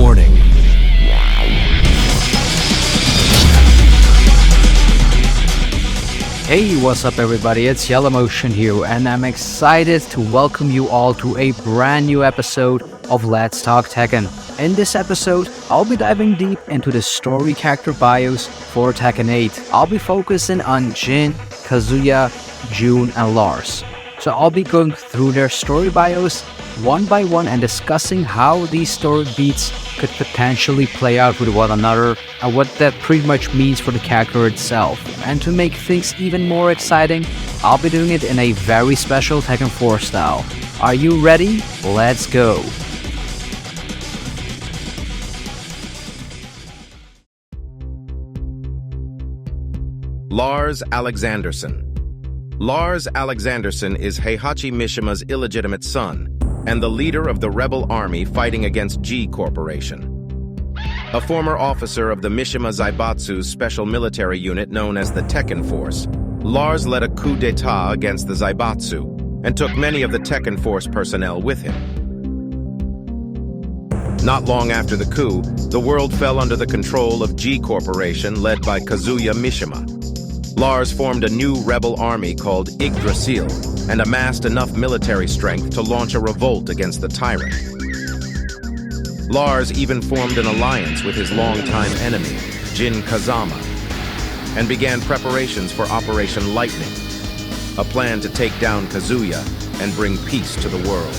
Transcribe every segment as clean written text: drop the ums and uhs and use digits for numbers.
Warning. Hey, what's up everybody, it's YellowMotion here, and I'm excited to welcome you all to a brand new episode of Let's Talk Tekken. In this episode, I'll be diving deep into the story character bios for Tekken 8. I'll be focusing on Jin, Kazuya, Jun, and Lars. So I'll be going through their story bios one by one and discussing how these story beats could potentially play out with one another and what that pretty much means for the character itself. And to make things even more exciting, I'll be doing it in a very special Tekken 4 style. Are you ready? Let's go! Lars Alexandersson. Lars Alexandersson is Heihachi Mishima's illegitimate son and the leader of the rebel army fighting against G Corporation. A former officer of the Mishima Zaibatsu's special military unit known as the Tekken Force, Lars led a coup d'etat against the Zaibatsu and took many of the Tekken Force personnel with him. Not long after the coup, the world fell under the control of G Corporation led by Kazuya Mishima. Lars formed a new rebel army called Yggdrasil and amassed enough military strength to launch a revolt against the tyrant. Lars even formed an alliance with his longtime enemy, Jin Kazama, and began preparations for Operation Lightning, a plan to take down Kazuya and bring peace to the world.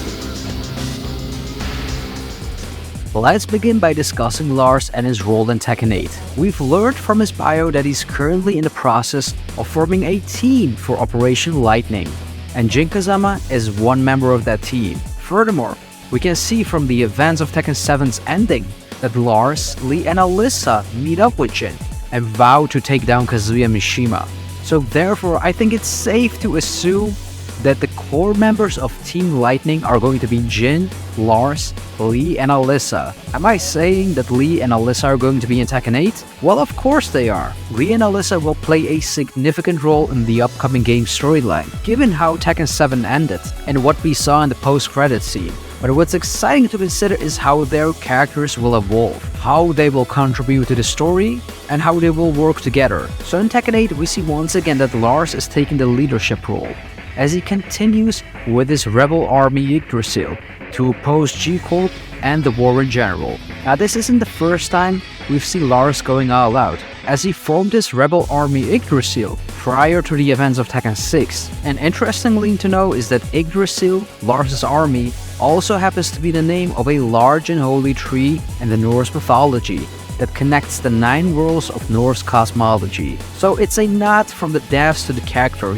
Let's begin by discussing Lars and his role in Tekken 8. We've learned from his bio that he's currently in the process of forming a team for Operation Lightning, and Jin Kazama is one member of that team. Furthermore, we can see from the events of Tekken 7's ending that Lars, Lee, and Alyssa meet up with Jin and vow to take down Kazuya Mishima. So therefore, I think it's safe to assume that the core members of Team Lightning are going to be Jin, Lars, Lee, and Alyssa. Am I saying that Lee and Alyssa are going to be in Tekken 8? Well, of course they are. Lee and Alyssa will play a significant role in the upcoming game storyline, given how Tekken 7 ended and what we saw in the post-credits scene. But what's exciting to consider is how their characters will evolve, how they will contribute to the story, and how they will work together. So in Tekken 8, we see once again that Lars is taking the leadership role, as he continues with his rebel army Yggdrasil to oppose G-Corp and the war in general. Now this isn't the first time we've seen Lars going all out, as he formed his rebel army Yggdrasil prior to the events of Tekken 6. And interestingly to know is that Yggdrasil, Lars' army, also happens to be the name of a large and holy tree in the Norse mythology that connects the 9 worlds of Norse cosmology. So it's a nod from the devs to the character,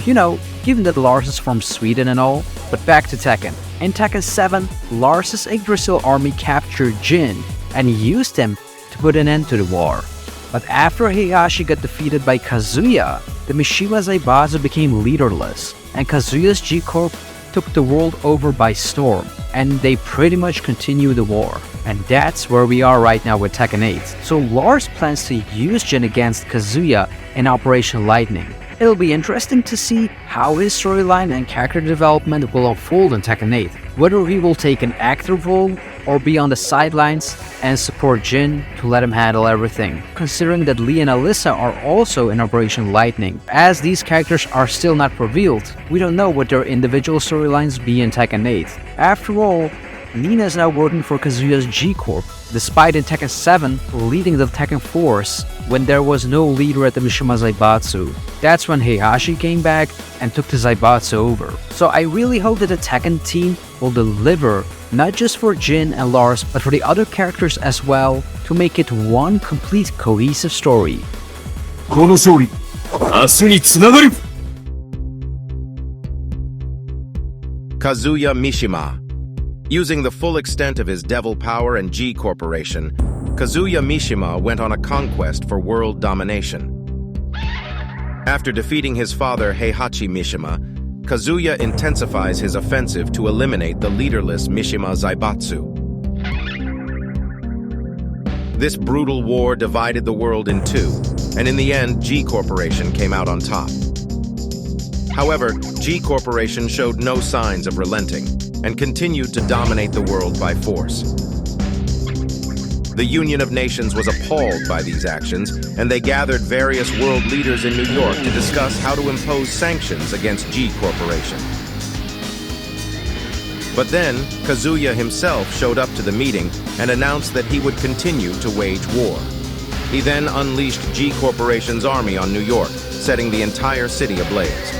given that Lars is from Sweden and all. But back to Tekken. In Tekken 7, Lars' Yggdrasil army captured Jin and used him to put an end to the war. But after Heihachi got defeated by Kazuya, the Mishima Zaibatsu became leaderless, and Kazuya's G-Corp took the world over by storm, and they pretty much continue the war. And that's where we are right now with Tekken 8. So Lars plans to use Jin against Kazuya in Operation Lightning. It'll be interesting to see how his storyline and character development will unfold in Tekken 8, whether he will take an active role or be on the sidelines and support Jin to let him handle everything, considering that Lee and Alyssa are also in Operation Lightning. As these characters are still not revealed, we don't know what their individual storylines be in Tekken 8. After all, Nina is now working for Kazuya's G-Corp, despite in Tekken 7 leading the Tekken Force when there was no leader at the Mishima Zaibatsu. That's when Heihachi came back and took the Zaibatsu over. So I really hope that the Tekken team will deliver, not just for Jin and Lars, but for the other characters as well, to make it one complete cohesive story. この勝利、明日につながる! Kazuya Mishima. Using the full extent of his devil power and G Corporation, Kazuya Mishima went on a conquest for world domination. After defeating his father Heihachi Mishima, Kazuya intensifies his offensive to eliminate the leaderless Mishima Zaibatsu. This brutal war divided the world in two, and in the end, G Corporation came out on top. However, G Corporation showed no signs of relenting and continued to dominate the world by force. The The Union of Nations was appalled by these actions, and they gathered various world leaders in New York to discuss how to impose sanctions against G Corporation. But then, Kazuya himself showed up to the meeting and announced that he would continue to wage war. He then unleashed G Corporation's army on New York, setting the entire city ablaze.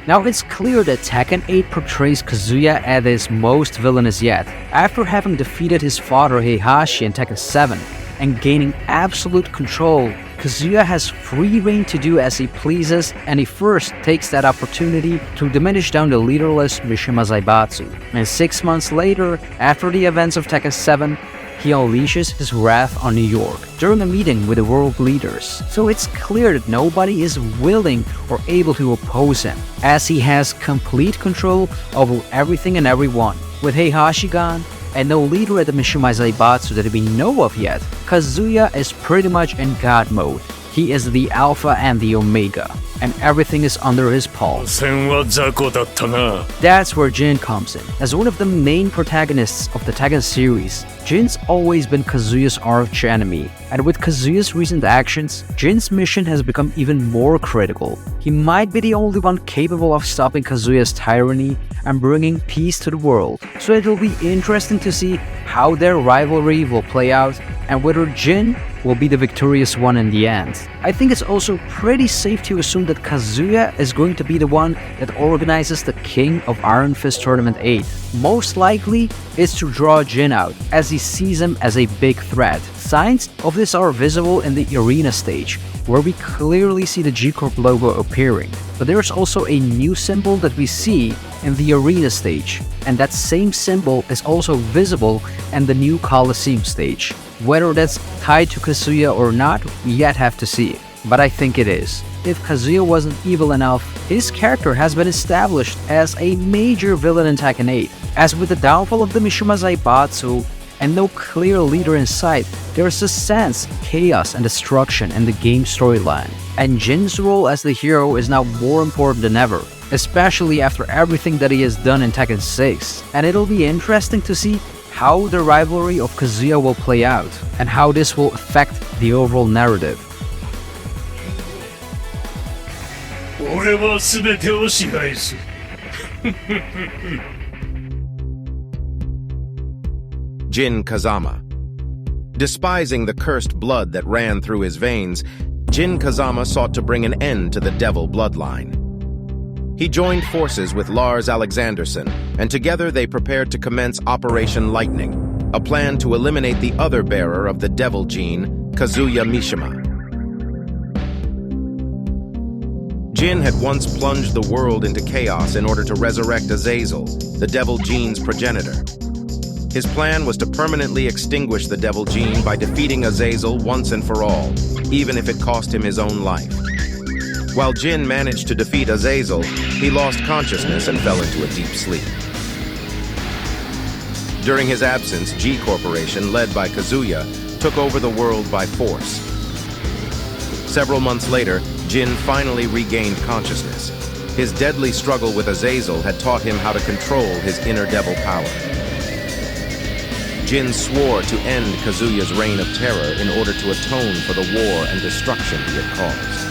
Now it's clear that Tekken 8 portrays Kazuya as his most villainous yet. After having defeated his father Heihachi in Tekken 7 and gaining absolute control, Kazuya has free reign to do as he pleases, and he first takes that opportunity to diminish down the leaderless Mishima Zaibatsu. And 6 months later, after the events of Tekken 7, he unleashes his wrath on New York during a meeting with the world leaders. So it's clear that nobody is willing or able to oppose him, as he has complete control over everything and everyone. With Heihachi gone, and no leader at the Mishima Zaibatsu that we know of yet, Kazuya is pretty much in God mode. He is the Alpha and the Omega, and everything is under his pulse. That's where Jin comes in. As one of the main protagonists of the Tekken series, Jin's always been Kazuya's arch enemy, and with Kazuya's recent actions, Jin's mission has become even more critical. He might be the only one capable of stopping Kazuya's tyranny and bringing peace to the world, so it will be interesting to see how their rivalry will play out and whether Jin will be the victorious one in the end. I think it's also pretty safe to assume that Kazuya is going to be the one that organizes the King of Iron Fist Tournament 8. Most likely, it's to draw Jin out, as he sees him as a big threat. Signs of this are visible in the arena stage, where we clearly see the G-Corp logo appearing. But there's also a new symbol that we see in the arena stage, and that same symbol is also visible in the new Coliseum stage. Whether that's tied to Kazuya or not, we yet have to see. But I think it is. If Kazuya wasn't evil enough, his character has been established as a major villain in Tekken 8. As with the downfall of the Mishima Zaibatsu and no clear leader in sight, there's a sense of chaos and destruction in the game storyline. And Jin's role as the hero is now more important than ever, especially after everything that he has done in Tekken 6. And it'll be interesting to see how the rivalry of Kazuya will play out, and how this will affect the overall narrative. Jin Kazama. Despising the cursed blood that ran through his veins, Jin Kazama sought to bring an end to the devil bloodline. He joined forces with Lars Alexandersson, and together they prepared to commence Operation Lightning, a plan to eliminate the other bearer of the devil gene, Kazuya Mishima. Jin had once plunged the world into chaos in order to resurrect Azazel, the devil gene's progenitor. His plan was to permanently extinguish the devil gene by defeating Azazel once and for all, even if it cost him his own life. While Jin managed to defeat Azazel, he lost consciousness and fell into a deep sleep. During his absence, G Corporation, led by Kazuya, took over the world by force. Several months later, Jin finally regained consciousness. His deadly struggle with Azazel had taught him how to control his inner devil power. Jin swore to end Kazuya's reign of terror in order to atone for the war and destruction he had caused.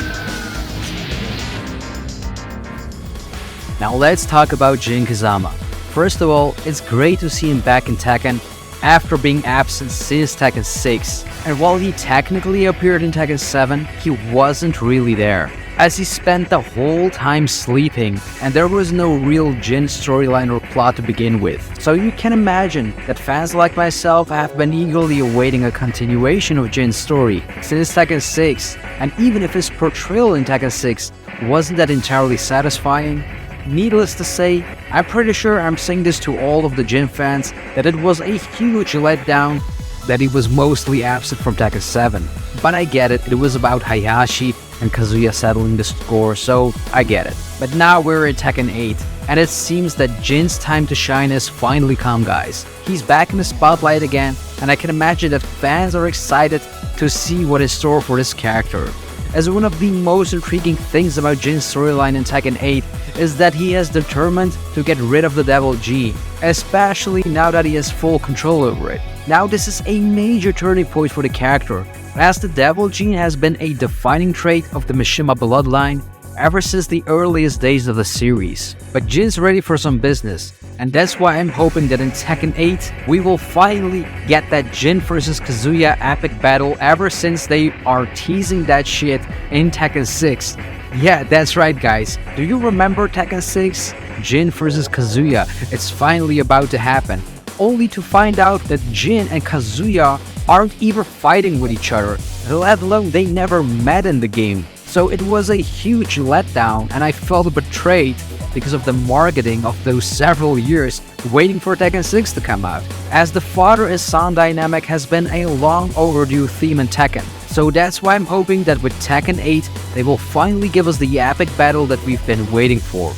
Now let's talk about Jin Kazama. First of all, it's great to see him back in Tekken after being absent since Tekken 6. And while he technically appeared in Tekken 7, he wasn't really there, as he spent the whole time sleeping, and there was no real Jin storyline or plot to begin with. So you can imagine that fans like myself have been eagerly awaiting a continuation of Jin's story since Tekken 6, and even if his portrayal in Tekken 6 wasn't that entirely satisfying, needless to say, I'm pretty sure I'm saying this to all of the Jin fans, that it was a huge letdown that he was mostly absent from Tekken 7. But I get it, it was about Heihachi and Kazuya settling the score, so I get it. But now we're in Tekken 8, and it seems that Jin's time to shine has finally come, guys. He's back in the spotlight again, and I can imagine that fans are excited to see what is in store for this character. As one of the most intriguing things about Jin's storyline in Tekken 8 is that he is determined to get rid of the devil gene, especially now that he has full control over it. Now this is a major turning point for the character, as the devil gene has been a defining trait of the Mishima bloodline ever since the earliest days of the series. But Jin's ready for some business, and that's why I'm hoping that in Tekken 8, we will finally get that Jin vs Kazuya epic battle ever since they are teasing that shit in Tekken 6. Yeah, that's right guys. Do you remember Tekken 6? Jin vs Kazuya. It's finally about to happen. Only to find out that Jin and Kazuya aren't even fighting with each other, let alone they never met in the game. So it was a huge letdown, and I felt betrayed because of the marketing of those several years waiting for Tekken 6 to come out, as the father and son dynamic has been a long overdue theme in Tekken. So that's why I'm hoping that with Tekken 8, they will finally give us the epic battle that we've been waiting for.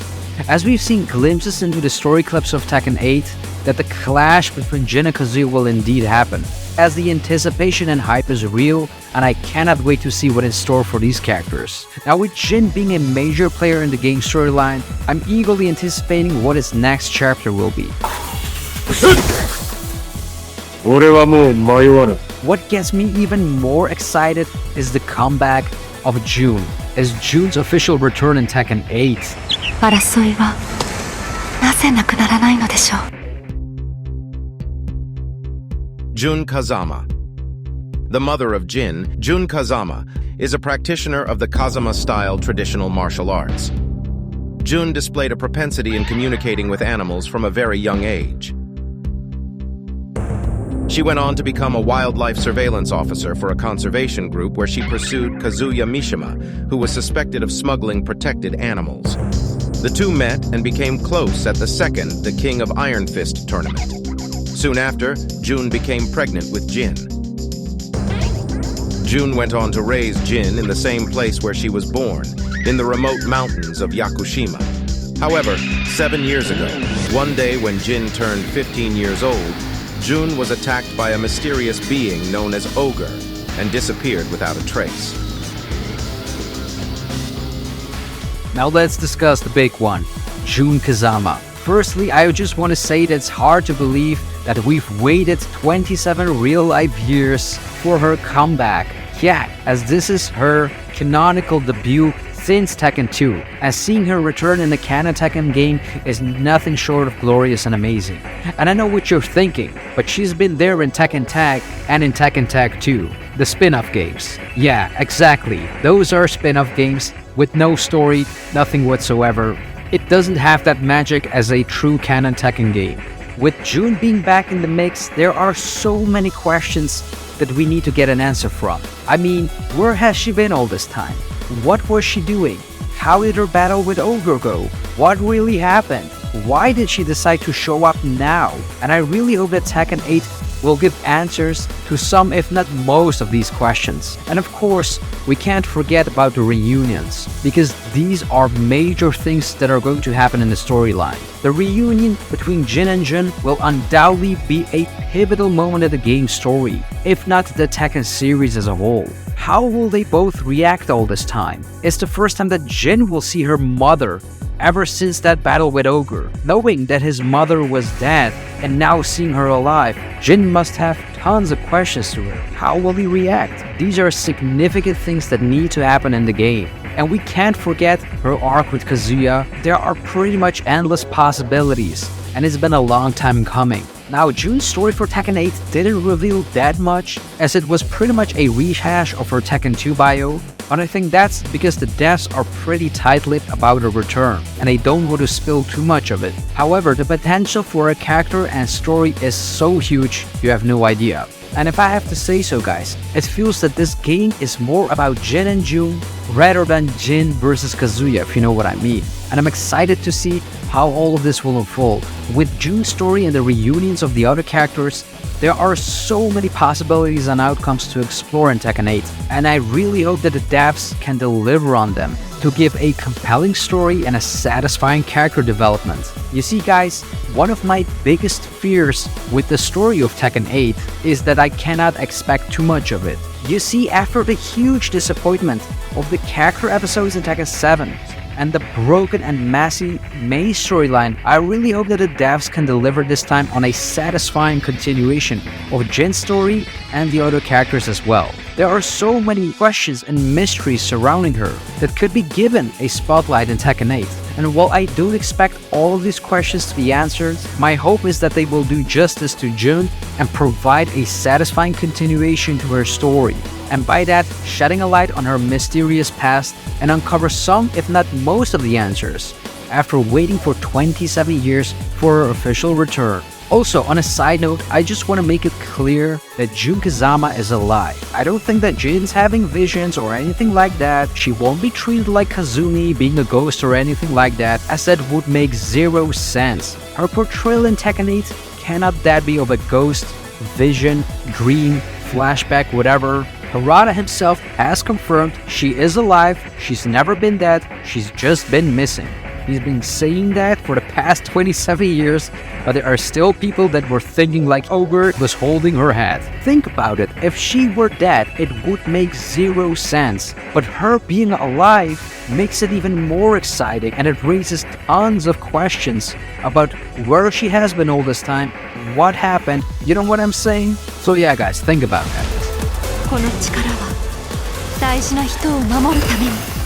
As we've seen glimpses into the story clips of Tekken 8, that the clash between Jin and Kazuya will indeed happen, as the anticipation and hype is real, and I cannot wait to see what is in store for these characters. Now with Jin being a major player in the game storyline, I'm eagerly anticipating what his next chapter will be. What gets me even more excited is the comeback of Jun, as Jun's official return in Tekken 8. 争いはなぜなくならないのでしょう。 Jun Kazama. The mother of Jin, Jun Kazama, is a practitioner of the Kazama-style traditional martial arts. Jun displayed a propensity in communicating with animals from a very young age. She went on to become a wildlife surveillance officer for a conservation group where she pursued Kazuya Mishima, who was suspected of smuggling protected animals. The two met and became close at the second The King of Iron Fist tournament. Soon after, Jun became pregnant with Jin. Jun went on to raise Jin in the same place where she was born, in the remote mountains of Yakushima. However, 7 years ago, one day when Jin turned 15 years old, Jun was attacked by a mysterious being known as Ogre and disappeared without a trace. Now let's discuss the big one, Jun Kazama. Firstly, I just want to say that it's hard to believe that we've waited 27 real-life years for her comeback. Yeah, as this is her canonical debut since Tekken 2, as seeing her return in the canon Tekken game is nothing short of glorious and amazing. And I know what you're thinking, but she's been there in Tekken Tag and in Tekken Tag 2, the spin-off games. Yeah, exactly, those are spin-off games with no story, nothing whatsoever. It doesn't have that magic as a true canon Tekken game. With Jun being back in the mix, there are so many questions that we need to get an answer from. I mean, where has she been all this time? What was she doing? How did her battle with Ogre go? What really happened? Why did she decide to show up now? And I really hope that Tekken 8 will give answers to some if not most of these questions. And of course, we can't forget about the reunions, because these are major things that are going to happen in the storyline. The reunion between Jin and Jun will undoubtedly be a pivotal moment in the game's story, if not the Tekken series as a whole. How will they both react all this time? It's the first time that Jin will see her mother ever since that battle with Ogre. Knowing that his mother was dead and now seeing her alive, Jin must have tons of questions to her. How will he react? These are significant things that need to happen in the game. And we can't forget her arc with Kazuya. There are pretty much endless possibilities, and it's been a long time coming. Now, Jun's story for Tekken 8 didn't reveal that much, as it was pretty much a rehash of her Tekken 2 bio, but I think that's because the devs are pretty tight-lipped about her return, and they don't want to spill too much of it. However, the potential for a character and story is so huge, you have no idea. And if I have to say so guys, it feels that this game is more about Jin and Jun rather than Jin versus Kazuya, if you know what I mean. And I'm excited to see how all of this will unfold. With Jun's story and the reunions of the other characters, there are so many possibilities and outcomes to explore in Tekken 8, and I really hope that the devs can deliver on them to give a compelling story and a satisfying character development. You see guys, one of my biggest fears with the story of Tekken 8 is that I cannot expect too much of it. You see, after the huge disappointment of the character episodes in Tekken 7, and the broken and messy main storyline, I really hope that the devs can deliver this time on a satisfying continuation of Jin's story and the other characters as well. There are so many questions and mysteries surrounding her that could be given a spotlight in Tekken 8. And while I do expect all of these questions to be answered, my hope is that they will do justice to Jun and provide a satisfying continuation to her story. And by that, shedding a light on her mysterious past and uncover some, if not most of the answers, after waiting for 27 years for her official return. Also, on a side note, I just want to make it clear that Jun Kazama is alive. I don't think that Jin's having visions or anything like that. She won't be treated like Kazumi, being a ghost or anything like that, as that would make zero sense. Her portrayal in Tekken 8 cannot that be of a ghost, vision, dream, flashback, whatever. Harada himself has confirmed she is alive, she's never been dead, she's just been missing. He's been saying that for the past 27 years, but there are still people that were thinking like Ogre was holding her head. Think about it, if she were dead, it would make zero sense. But her being alive makes it even more exciting, and it raises tons of questions about where she has been all this time, what happened, you know what I'm saying? So yeah guys, think about that. この力は大事な人を守るために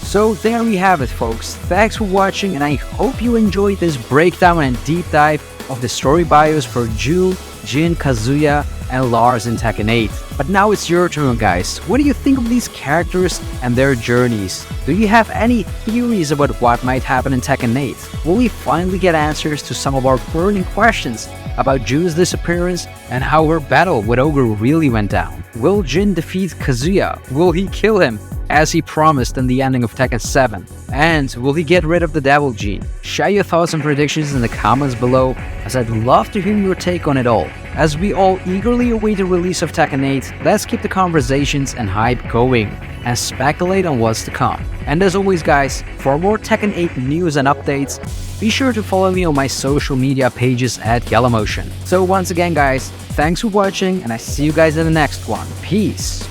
So there we have it folks, thanks for watching and I hope you enjoyed this breakdown and deep dive of the story bios for Jun, Jin, Kazuya, and Lars in Tekken 8. But now it's your turn guys, what do you think of these characters and their journeys? Do you have any theories about what might happen in Tekken 8? Will we finally get answers to some of our burning questions about Jun's disappearance and how her battle with Ogre really went down? Will Jin defeat Kazuya? Will he kill him as he promised in the ending of Tekken 7? And will he get rid of the Devil Gene? Share your thoughts and predictions in the comments below, as I'd love to hear your take on it all. As we all eagerly await the release of Tekken 8, let's keep the conversations and hype going and speculate on what's to come. And as always guys, for more Tekken 8 news and updates, be sure to follow me on my social media pages at YellowMotion. So once again guys, thanks for watching and I see you guys in the next one. Peace!